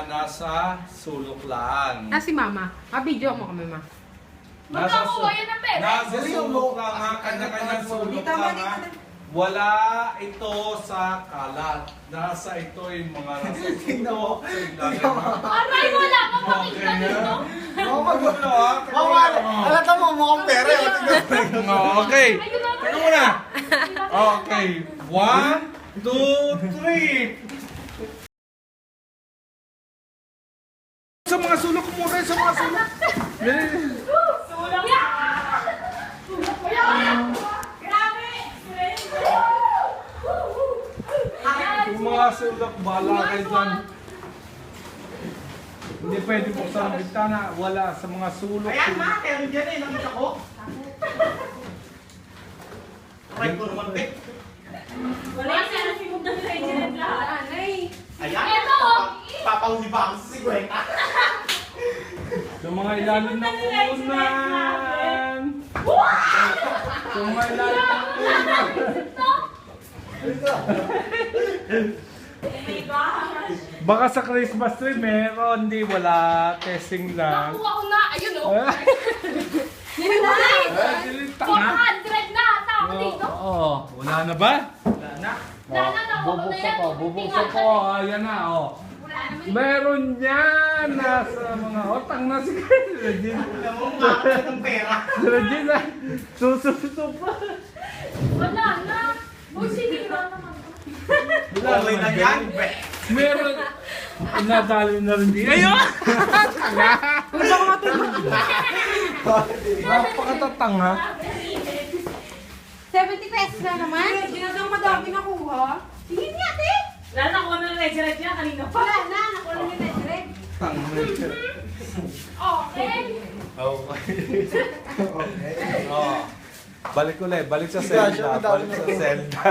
nasa sulok lang. Si mama. Video mo kami, ma. Magkakuha yan ng pera. Nasa sulok lang ha, kanya-kanyang sulok lang ha. Wala ito sa kalat. Nasa ito yung mga nasa sulok. Sa ilalim ha. Aray, wala ka makita dito. Magulo ha. Alata mo, mukhang pera. Okay. Teka muna. Okay. 1, 2, 3. Sa mga sulok mo rin, sa mga sulok. Sulang yan! Grabe! Yung mga sulok, bahala kayo dyan. Hindi pwede buksan ang bintana. Wala sa mga sulok. Ayan ma, meron dyan eh, nakita ko. Try ko naman eh. Wala siya na sibog na sa internet lahat. Ayan, Eto! papahuli ba ako sa 50? Sa mga ilalim ng unan. Sa mga ilalim ng unan. Baka sa Christmas tree meron, di wala. Testing lang. Nakuha ko na. Ayun o. Dilitang na. 400 na ata ako dito. Oo. Wala na ba? Wala na. Wala na, nakuha ko na Bubuksan yan. ko, bubuksan ko. Ayan na, oh. Wala naman. Meron yan nasa mga otang na si Regine. Alam mo, makakita ng pera. Si Regine, sususup pa. Wala na. Uy, sige na naman. Okay na yan, be. Meron. Nadali na rin din. Ayun! Napakatatanga. 70 pesos na naman. Ginagawa madami nakuha. Sige niya, ate. Wala na, nakuha na ng ledgerette niya kanina pa. Wala na, nakuha na yung red. Okay. Oh. Balik ulit, balik sa Zelda. Balik sa Zelda.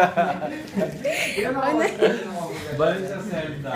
Balik sa Zelda.